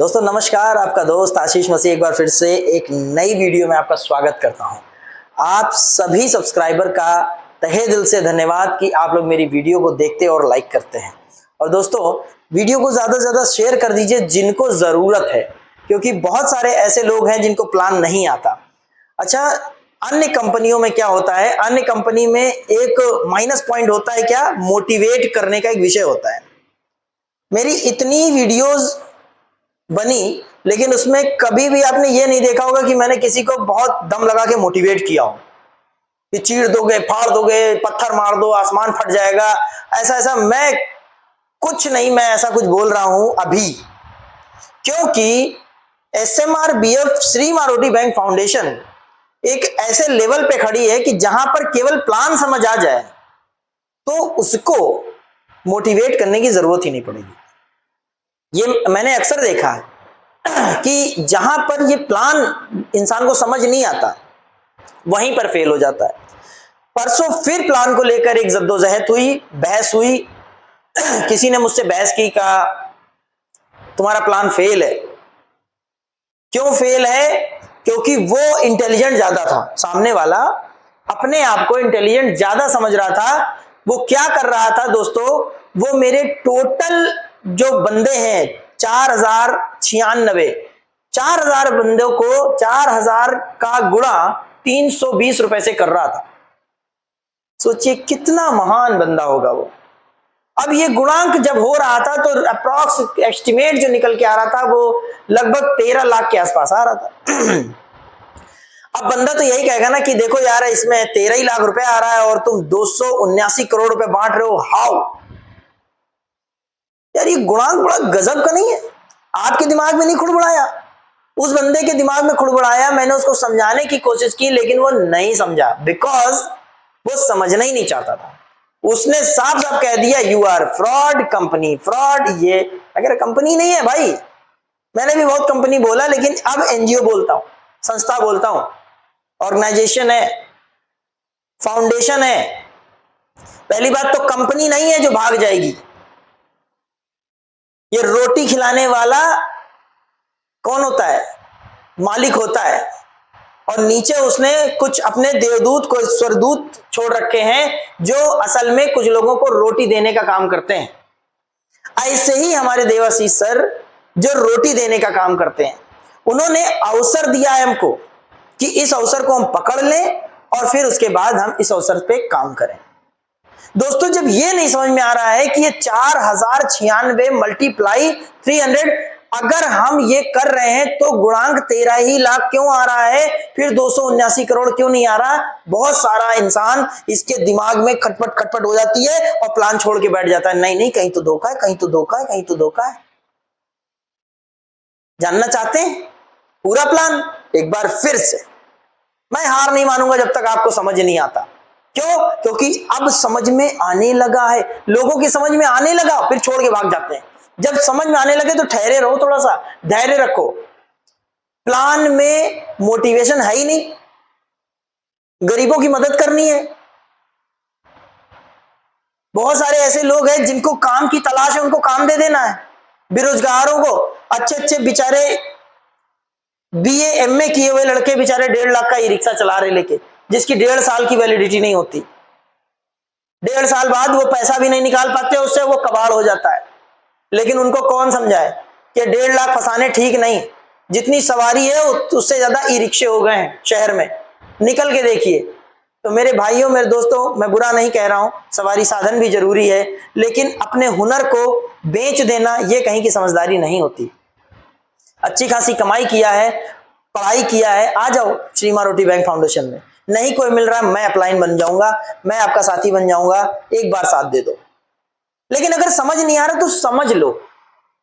दोस्तों नमस्कार, आपका दोस्त आशीष मसीह एक बार फिर से एक नई वीडियो में आपका स्वागत करता हूं। आप सभी सब्सक्राइबर का तहे दिल से धन्यवाद कि आप लोग मेरी वीडियो को देखते और लाइक करते हैं। और दोस्तों वीडियो को ज़्यादा से ज़्यादा शेयर कर दीजिए जिनको ज़रूरत है, क्योंकि बहुत सारे ऐसे लोग हैं जिनको प्लान नहीं आता। अच्छा, अन्य कंपनियों में क्या होता है, अन्य कंपनी में एक माइनस पॉइंट होता है, क्या मोटिवेट करने का एक विषय होता है। मेरी इतनी वीडियोस बनी, लेकिन उसमें कभी भी आपने ये नहीं देखा होगा कि मैंने किसी को बहुत दम लगा के मोटिवेट किया हो कि चीर दोगे, फाड़ दोगे, पत्थर मार दो, आसमान फट जाएगा। ऐसा मैं कुछ नहीं, मैं ऐसा कुछ बोल रहा हूं अभी, क्योंकि SMRBF Shri Maroti bank foundation एक ऐसे लेवल पे खड़ी है कि जहां पर केवल प्लान समझ आ जाए तो उसको मोटिवेट करने की जरूरत ही नहीं पड़ेगी। ये मैंने अक्सर देखा है कि जहां पर ये प्लान इंसान को समझ नहीं आता वहीं पर फेल हो जाता है। परसों फिर प्लान को लेकर एक जद्दोजहद हुई, बहस हुई। किसी ने मुझसे बहस की, कहा तुम्हारा प्लान फेल है। क्यों फेल है? क्योंकि वो इंटेलिजेंट ज्यादा था, सामने वाला अपने आप को इंटेलिजेंट ज्यादा समझ रहा था। वो क्या कर रहा था दोस्तों, वो मेरे टोटल जो बंदे हैं 4096, 4000 बंदों को 4000 का गुणा 320 रुपए से कर रहा था। सोचिए कितना महान बंदा होगा वो। अब ये गुणांक जब हो रहा था तो अप्रॉक्स एस्टिमेट जो निकल के आ रहा था वो लगभग 13 लाख के आसपास आ रहा था। अब बंदा तो यही कहेगा ना कि देखो यार, इसमें 13 ही लाख रुपए आ रहा है और तुम 279 करोड़ रुपए बांट रहे हो, हाउ यार, ये गुणांक बड़ा गजब का नहीं है? आपके दिमाग में नहीं खुड़बुड़ाया, उस बंदे के दिमाग में खुड़बुड़ाया। मैंने उसको समझाने की कोशिश की लेकिन वो नहीं समझा, बिकॉज वो समझना ही नहीं चाहता था। उसने साफ साफ कह दिया you are fraud, company fraud. ये अगर कंपनी नहीं है भाई, मैंने भी बहुत कंपनी बोला, लेकिन अब NGO बोलता हूं, संस्था बोलता हूं, ऑर्गेनाइजेशन है, फाउंडेशन है। पहली बात तो कंपनी नहीं है जो भाग जाएगी। ये रोटी खिलाने वाला कौन होता है? मालिक होता है, और नीचे उसने कुछ अपने देवदूत को, स्वरदूत छोड़ रखे हैं जो असल में कुछ लोगों को रोटी देने का काम करते हैं। ऐसे ही हमारे देवाशीष सर जो रोटी देने का काम करते हैं, उन्होंने अवसर दिया है हमको कि इस अवसर को हम पकड़ लें और फिर उसके बाद हम इस अवसर पे काम करें। दोस्तों जब ये नहीं समझ में आ रहा है कि ये 4096 मल्टीप्लाई 300, अगर हम ये कर रहे हैं तो गुणांक 13 ही लाख क्यों आ रहा है, फिर 279 करोड़ क्यों नहीं आ रहा? बहुत सारा इंसान इसके दिमाग में खटपट खटपट हो जाती है और प्लान छोड़ के बैठ जाता है। नहीं, कहीं तो धोखा है, कहीं तो धोखा है, कहीं तो धोखा है। जानना चाहते हैं पूरा प्लान? एक बार फिर से मैं हार नहीं मानूंगा जब तक आपको समझ नहीं आता। क्यों? क्योंकि अब समझ में आने लगा है, लोगों की समझ में आने लगा, फिर छोड़ के भाग जाते हैं। जब समझ में आने लगे तो ठहरे रहो, थोड़ा सा धैर्य रखो। प्लान में मोटिवेशन है ही नहीं, गरीबों की मदद करनी है। बहुत सारे ऐसे लोग हैं जिनको काम की तलाश है, उनको काम दे देना है। बेरोजगारों को, अच्छे अच्छे बेचारे BA MA किए हुए लड़के बेचारे 1.5 लाख का ई रिक्शा चला रहे लेके, जिसकी 1.5 साल की वैलिडिटी नहीं होती। 1.5 साल बाद वो पैसा भी नहीं निकाल पाते, उससे वो कबाड़ हो जाता है। लेकिन उनको कौन समझाए कि 1.5 लाख फंसाने ठीक नहीं। जितनी सवारी है उससे ज्यादा ई रिक्शे हो गए हैं शहर में, निकल के देखिए। तो मेरे भाइयों, मेरे दोस्तों, मैं बुरा नहीं कह रहा हूं, सवारी साधन भी जरूरी है, लेकिन अपने हुनर को बेच देना ये कहीं की समझदारी नहीं होती। अच्छी खासी कमाई किया है, पढ़ाई किया है, आ जाओ श्री मारोती बैंक फाउंडेशन में। नहीं कोई मिल रहा, मैं अपलाइन बन जाऊंगा, मैं आपका साथी बन जाऊंगा, एक बार साथ दे दो। लेकिन अगर समझ नहीं आ रहा तो समझ लो,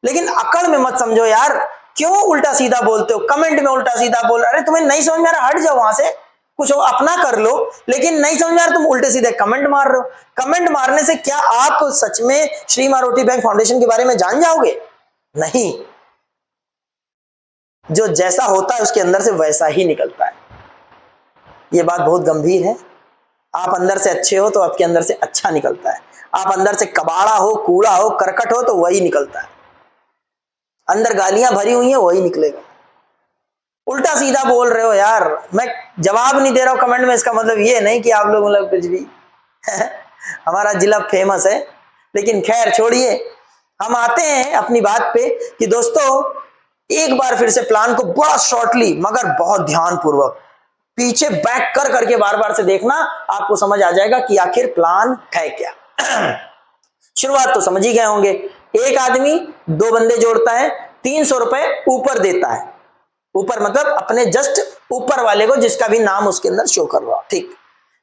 लेकिन अकड़ में मत समझो यार। क्यों उल्टा सीधा बोलते हो? कमेंट में उल्टा सीधा बोल रहे, तुम्हें नहीं समझ में आ रहा, हट जाओ वहां से, कुछ अपना कर लो। लेकिन नहीं समझ में आ रहा, तुम उल्टे सीधे कमेंट मार रहे हो। कमेंट मारने से क्या आप सच में श्री मारोती बैंक फाउंडेशन के बारे में जान जाओगे? नहीं, जो जैसा होता है उसके अंदर से वैसा ही निकलता है। यह बात बहुत गंभीर है। आप अंदर से अच्छे हो तो आपके अंदर से अच्छा निकलता है। आप अंदर से कबाड़ा हो, कूड़ा हो, करकट हो तो वही निकलता है। अंदर गालियां भरी हुई हैं वही निकलेगा। उल्टा सीधा बोल रहे हो यार, मैं जवाब नहीं दे रहा हूं कमेंट में, इसका मतलब ये नहीं कि आप लोग मतलब कुछ भी हमारा जिला फेमस है, लेकिन खैर छोड़िए, हम आते हैं अपनी बात पे कि दोस्तों एक बार फिर से प्लान को बड़ा शॉर्टली मगर बहुत ध्यानपूर्वक पीछे बैक कर करके बार बार से देखना, आपको समझ आ जाएगा कि आखिर प्लान है क्या। शुरुआत तो समझ ही गए होंगे। एक आदमी दो बंदे जोड़ता है, 300 रुपए ऊपर देता है, ऊपर मतलब अपने जस्ट ऊपर वाले को, जिसका भी नाम उसके अंदर शो कर रहा, ठीक,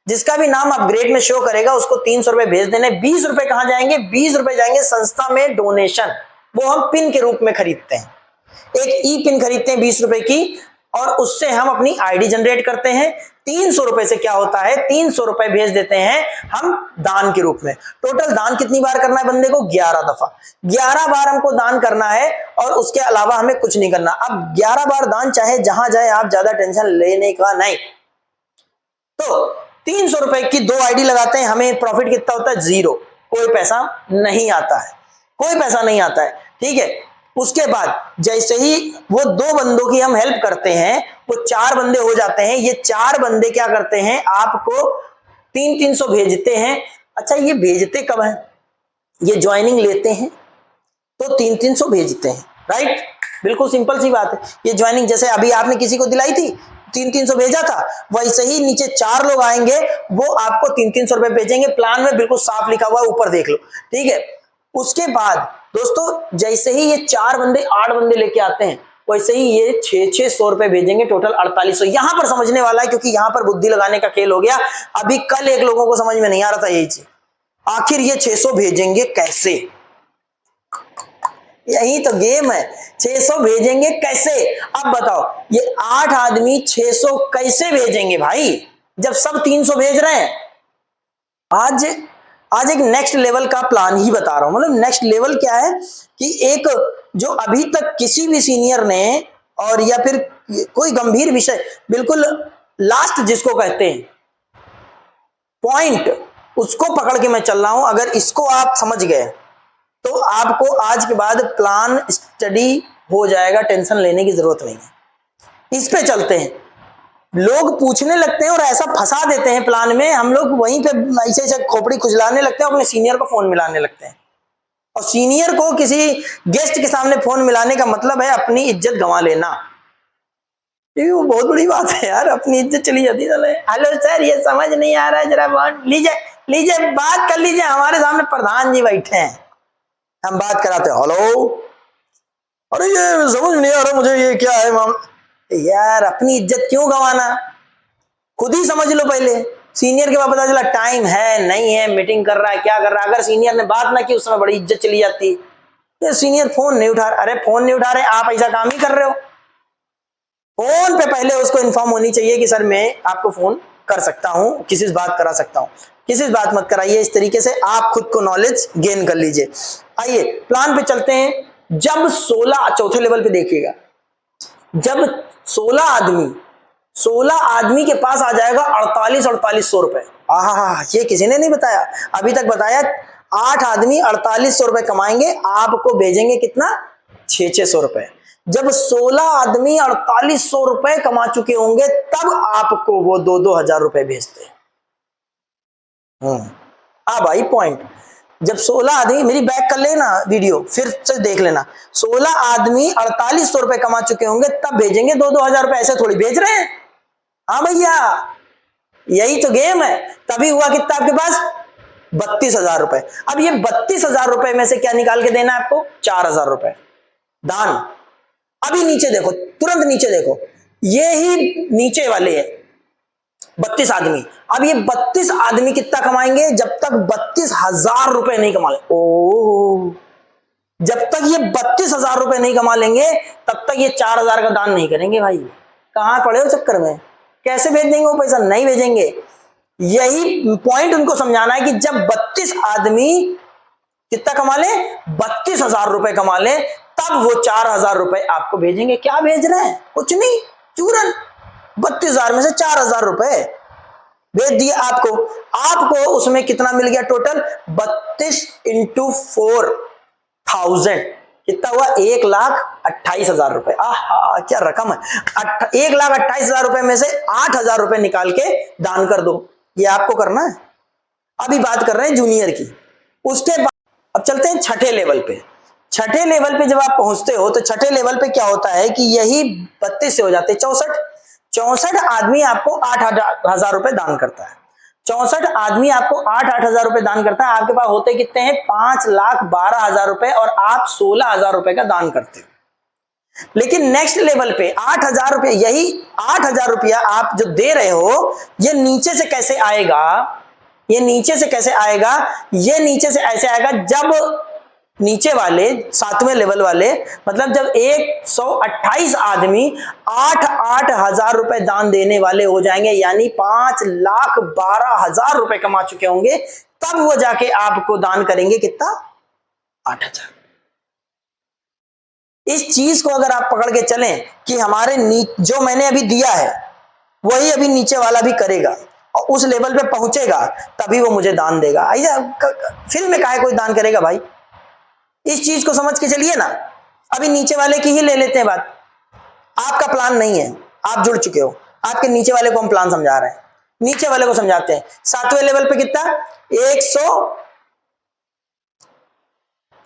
जिसका भी नाम अपग्रेड में शो करेगा उसको 300 रुपए भेज देने। 20 रुपए कहां जाएंगे? 20 रुपए जाएंगे संस्था में डोनेशन, वो हम पिन के रूप में खरीदते हैं, एक ई पिन खरीदते हैं 20 रुपए की, और उससे हम अपनी आईडी जनरेट करते हैं। 300 रुपए से क्या होता है, 300 रुपए भेज देते हैं हम दान के रूप में। टोटल दान कितनी बार करना है बंदे को? 11 दफा, 11 बार हमको दान करना है, और उसके अलावा हमें कुछ नहीं करना। अब 11 बार दान चाहे जहां जाए, आप ज्यादा टेंशन लेने का नहीं। तो 300 रुपए की 2 आईडी लगाते हैं, हमें प्रॉफिट कितना होता है? 0, कोई पैसा नहीं आता है, कोई पैसा नहीं आता है, ठीक है। उसके बाद जैसे ही वो 2 बंदों की हम हेल्प करते हैं, वो 4 बंदे हो जाते हैं। ये 4 बंदे क्या करते हैं? आपको 300 भेजते हैं। अच्छा, ये भेजते कब है? ये ज्वाइनिंग लेते हैं तो 300 भेजते हैं, राइट? बिल्कुल सिंपल सी बात है। ये ज्वाइनिंग जैसे अभी आपने किसी को दिलाई थी, 300 भेजा था, वैसे ही नीचे 4 लोग आएंगे, वो आपको 300 रुपए भेजेंगे। प्लान में बिल्कुल साफ लिखा हुआ, ऊपर देख लो, ठीक है। उसके बाद दोस्तों जैसे ही ये 4 बंदे 8 बंदे लेके आते हैं, वैसे ही ये 600 रुपए भेजेंगे, टोटल 4800। यहां पर समझने वाला है, क्योंकि यहां पर बुद्धि लगाने का खेल हो गया। अभी कल एक लोगों को समझ में नहीं आ रहा था यही चीज, आखिर ये 600 भेजेंगे कैसे? यही तो गेम है, 600 भेजेंगे कैसे? अब बताओ, ये 8 आदमी 600 कैसे भेजेंगे भाई, जब सब 300 भेज रहे हैं? आज एक नेक्स्ट लेवल का प्लान ही बता रहा हूं। मतलब नेक्स्ट लेवल क्या है कि एक जो अभी तक किसी भी सीनियर ने, और या फिर कोई गंभीर विषय, बिल्कुल लास्ट जिसको कहते हैं पॉइंट, उसको पकड़ के मैं चल रहा हूं। अगर इसको आप समझ गए तो आपको आज के बाद प्लान स्टडी हो जाएगा, टेंशन लेने की जरूरत नहीं है। इस पे चलते हैं। लोग पूछने लगते हैं और ऐसा फंसा देते हैं प्लान में, हम लोग वहीं पे ऐसे ऐसे खोपड़ी खुजलाने लगते हैं, अपने सीनियर को फोन मिलाने लगते हैं। और सीनियर को किसी गेस्ट के सामने फोन मिलाने का मतलब है अपनी इज्जत गंवा लेना। ये बहुत बड़ी बात है यार, अपनी इज्जत चली जाती है। हेलो सर, ये समझ नहीं आ रहा है, जरा फोन लीजिए, लीजिए बात कर लीजिए, हमारे सामने प्रधान जी बैठे हैं, हम बात कराते हैं। हेलो, अरे ये समझ नहीं आ रहा मुझे, ये क्या है मामला? यार अपनी इज्जत क्यों गंवाना, खुद ही समझ लो पहले। सीनियर के बाद पता चला टाइम है नहीं है, मीटिंग कर रहा है, क्या कर रहा है। अगर सीनियर ने बात ना की उस समय बड़ी इज्जत चली जाती। ये सीनियर फोन नहीं उठा रहे, अरे फोन नहीं उठा रहे, आप ऐसा काम ही कर रहे हो। फोन पे पहले उसको इन्फॉर्म होनी चाहिए कि सर मैं आपको फोन कर सकता हूं, किसी से बात करा सकता हूं। किसी से बात मत कराइए, इस तरीके से आप खुद को नॉलेज गेन कर लीजिए। आइए प्लान पे चलते हैं। जब 16, चौथे लेवल पे देखिएगा, जब 16 आदमी के पास आ जाएगा 4800 रुपए। आहा, ये किसी ने नहीं बताया अभी तक। बताया 8 आदमी 4800 रुपए कमाएंगे, आपको भेजेंगे कितना? 600 रुपए। जब 16 आदमी 4800 रुपए कमा चुके होंगे, तब आपको वो 2-2 हजार रुपए भेजते हैं। अब आई पॉइंट, जब 16 आदमी, मेरी बैक कर लेना वीडियो, फिर से देख लेना, 16 आदमी 4800 रुपए कमा चुके होंगे, तब भेजेंगे 2-2 हजार रुपए। ऐसे थोड़ी भेज रहे हैं। हाँ भैया, यही तो गेम है। तभी हुआ कितना आपके पास? 32,000 रुपए। अब ये 32,000 रुपए में से क्या निकाल के देना है आपको? 4,000 रुपए दान। अभी नीचे देखो, तुरंत नीचे देखो, ये ही नीचे वाले हैं 32 आदमी। अब ये 32 आदमी कितना कमाएंगे? जब तक 32,000 रुपए नहीं कमा ले, ओ, जब तक ये 32,000 रुपए नहीं कमा लेंगे, तब तक ये 4,000 का दान नहीं करेंगे। भाई कहां पड़े हो चक्कर में? कैसे भेज देंगे वो पैसा? नहीं भेजेंगे। यही पॉइंट उनको समझाना है कि जब 32 आदमी कितना कमा ले, 32,000 रुपए कमा ले, तब वो 4,000 रुपए आपको भेजेंगे। क्या भेज रहे हैं? कुछ नहीं, चूरन। 32,000 में से 4,000 रुपए भेज दिए आपको उसमें कितना मिल गया टोटल? 32 × 4,000, कितना हुआ? 1,28,000 रुपए। आहा, क्या रकम है! 1,28,000 रुपए में से 8,000 रुपए निकाल के दान कर दो। ये आपको करना है। अभी बात कर रहे हैं जूनियर की। उसके बाद अब चलते हैं छठे लेवल पे। छठे लेवल पे जब आप पहुंचते हो तो छठे लेवल पे क्या होता है कि यही 32 से हो जाते हैं 64। 64 आदमी आपको 8,000 रुपए दान करता है। 64 आदमी आपको 8,000 रुपए दान करता है। आपके पास होते कितने हैं? 5,12,000 रुपए, और आप 16,000 रुपए का दान करते हो। लेकिन नेक्स्ट लेवल पे 8,000 रुपए, यही 8,000 रुपया आप जो दे रहे हो, ये नीचे से कैसे आएगा? ये नीचे से कैसे आएगा? ये नीचे से ऐसे आएगा जब नीचे वाले 7वें लेवल वाले, मतलब जब 128 आदमी 8,000 रुपए दान देने वाले हो जाएंगे, यानी 5,12,000 रुपए कमा चुके होंगे, तब वो जाके आपको दान करेंगे कितना? 8,000। इस चीज को अगर आप पकड़ के चलें कि हमारे जो मैंने अभी दिया है वही अभी नीचे वाला भी करेगा और उस लेवल पे पहुंचेगा, तभी वो मुझे दान देगा। ऐसा फिल्म में काहे कोई दान करेगा भाई? इस चीज को समझ के चलिए ना। अभी नीचे वाले की ही ले लेते हैं बात। आपका प्लान नहीं है, आप जुड़ चुके हो, आपके नीचे वाले को हम प्लान समझा रहे हैं। नीचे वाले को समझाते हैं। 7वें लेवल पे कितना?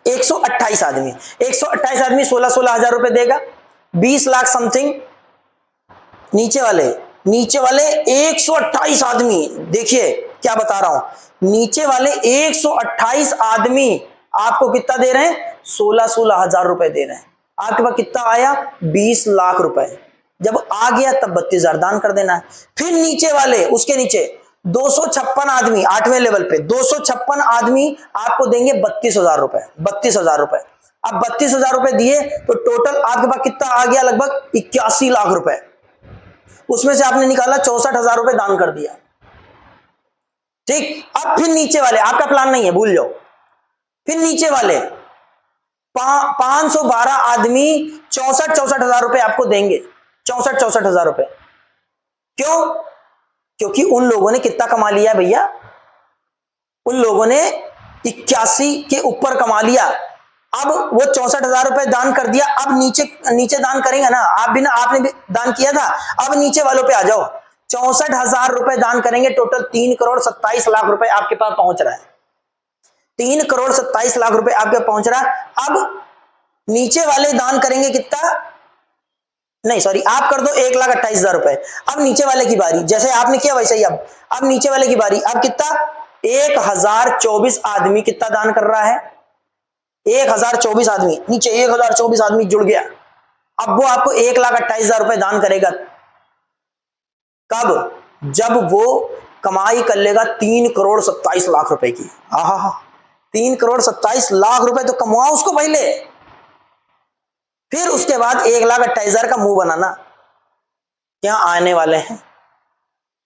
128 आदमी। 128 आदमी 16,000 रुपए देगा, 20 लाख समथिंग। नीचे वाले 128 आदमी, देखिए क्या बता रहा हूं, नीचे वाले 128 आदमी आपको कितना दे रहे हैं? 16,000 रुपए दे रहे हैं। आपके पास कितना आया? 20 लाख रुपए। जब आ गया तब 32,000 दान कर देना है। फिर नीचे वाले, उसके नीचे 256 आदमी, 8वें लेवल पे 256 आदमी आपको देंगे 32,000 रुपए। 32,000 रुपए। अब 32,000 रुपए दिए तो टोटल आपके पास कितना आ गया? लगभग 81 लाख रुपए। उसमें से आपने निकाला 64,000 रुपए दान कर दिया। ठीक। अब फिर नीचे वाले, आपका प्लान नहीं है, भूल जाओ। फिर नीचे वाले 512 आदमी 64,000 रुपए आपको देंगे। 64,000 रुपए। क्यों? क्योंकि उन लोगों ने कितना कमा लिया भैया? उन लोगों ने 81 के ऊपर कमा लिया। अब वो 64,000 रुपए दान कर दिया। अब नीचे दान करेंगे ना आप भी, ना आपने भी दान किया था। अब नीचे वालों पे आ जाओ। 64,000 रुपए दान करेंगे, टोटल 3,27,00,000 रुपए आपके पास पहुंच रहा है। 3,27,00,000 रुपए आपके पहुंच रहा है। अब नीचे वाले दान करेंगे कितना? नहीं सॉरी, आप कर दो 1,28,000 रुपए। अब नीचे वाले की बारी, जैसे आपने किया वैसे ही अब नीचे वाले की बारी। अब कितना? 1,024 आदमी कितना दान कर रहा है? 1,024 आदमी, नीचे 1,024 आदमी जुड़ गया। अब वो आपको 1,28,000 रुपए दान करेगा। कब? जब वो कमाई कर लेगा 3,27,00,000 रुपए की। आहा, 3,27,00,000 रुपए तो कमाओ उसको पहले, फिर उसके बाद 1,28,000 का मुंह बनाना क्या आने वाले हैं।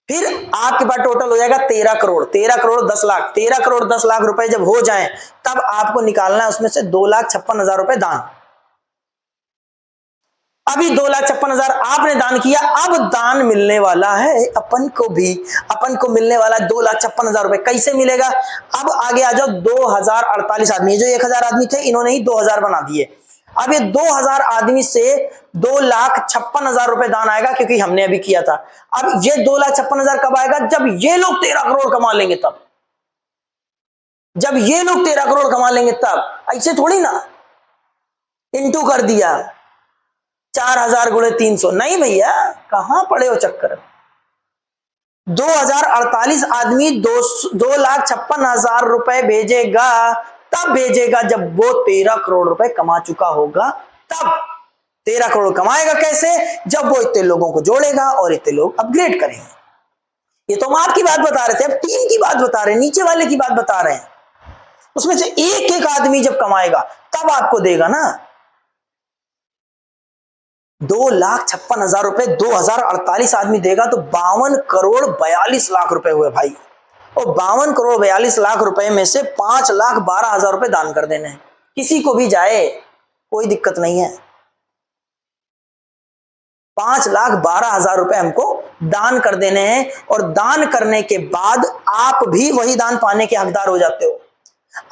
फिर आपके पास टोटल हो जाएगा 13 करोड़, 13 करोड़ 10 लाख। 13 करोड़ 10 लाख रुपए जब हो जाएं, तब आपको निकालना है उसमें से 2,56,000 रुपए दान। अभी 2,56,000 आपने दान किया। अब दान मिलने वाला है अपन को भी, अपन को मिलने वाला 2,56,000 रुपए। कैसे मिलेगा? अब आगे आ जाओ। 2,048 आदमी, जो 1,000 आदमी थे इन्होंने ही 2,000 बना दिए। अब ये 2,000 आदमी से 2,56,000 रुपए दान आएगा, क्योंकि हमने अभी किया था। अब ये 2,56,000 कब आएगा? जब ये लोग 13 करोड़ कमा लेंगे तब। जब ये लोग 13 करोड़ कमा लेंगे तब। ऐसे थोड़ी ना इंटू कर दिया 4,000 गुणे 300, नहीं भैया, कहां पड़े हो चक्कर। 2,048 आदमी 2,56,000 रुपए भेजेगा, तब भेजेगा जब वो 13 करोड़ रुपए कमा चुका होगा। तब 13 करोड़ कमाएगा कैसे? जब वो इतने लोगों को जोड़ेगा और इतने लोग अपग्रेड करेंगे। ये तो हम आपकी बात बता रहे थे, अब टीम की बात बता रहे हैं, नीचे वाले की बात बता रहे हैं। उसमें से एक एक आदमी जब कमाएगा तब आपको देगा ना। 2,56,000 रुपए 2,048 आदमी देगा तो 52 करोड़ 42 लाख रुपए हुए भाई। और 52 करोड़ 42 लाख रुपए में से 5,12,000 रुपए दान कर देने हैं। किसी को भी जाए, कोई दिक्कत नहीं है। 5,12,000 रुपए हमको दान कर देने हैं, और दान करने के बाद आप भी वही दान पाने के हकदार हो जाते हो।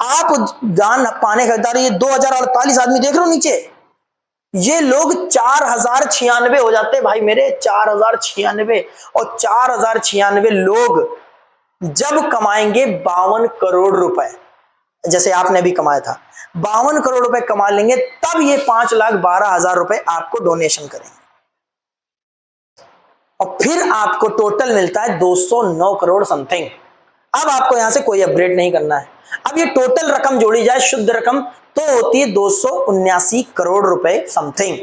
आप दान पाने का हकदार, ये 2048 आदमी देख रहे हो नीचे, ये लोग 4096 हो जाते हैं भाई मेरे, 4096। और 4096 लोग जब कमाएंगे 52 करोड़ रुपए, जैसे आपने भी कमाया था, 52 करोड़ रुपए कमा लेंगे, तब ये 5,12,000 रुपए आपको डोनेशन करेंगे। और फिर आपको टोटल मिलता है 209 करोड़ समथिंग। अब आपको यहां से कोई अपग्रेड नहीं करना है। अब ये टोटल रकम जोड़ी जाए, शुद्ध रकम, तो होती है 279 करोड़ रुपए समथिंग।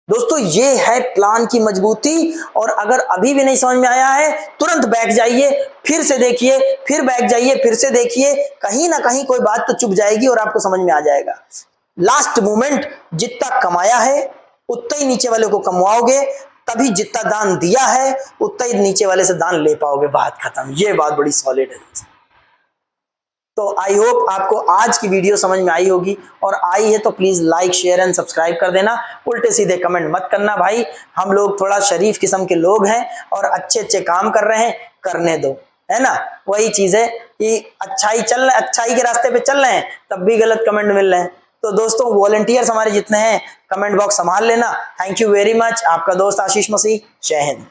दोस्तों ये है प्लान की मजबूती। और अगर अभी भी नहीं समझ में आया है, तुरंत बैठ जाइए, फिर से देखिए, फिर बैठ जाइए, फिर से देखिए, कहीं ना कहीं कोई बात तो चुप जाएगी और आपको समझ में आ जाएगा। लास्ट मोमेंट जितना कमाया है उतना ही नीचे वाले को कमवाओगे, तभी जितना दान दिया है उतना ही नीचे वाले से दान ले पाओगे। बात खत्म। ये बात बड़ी सॉलिड है। तो आई होप आपको आज की वीडियो समझ में आई होगी, और आई है तो please like share and subscribe कर देना। उल्टे सीधे कमेंट मत करना भाई, हम लोग थोड़ा शरीफ किस्म के लोग हैं और अच्छे अच्छे काम कर रहे हैं, करने दो, है ना। वही चीज है कि अच्छाई चल रहे, अच्छाई के रास्ते पे चल रहे हैं, तब भी गलत कमेंट मिल रहे हैं। तो दोस्तों वॉलंटियर्स हमारे जितने हैं, कमेंट बॉक्स संभाल लेना। Thank you very much. आपका दोस्त आशीष मसीह। जय हिंद।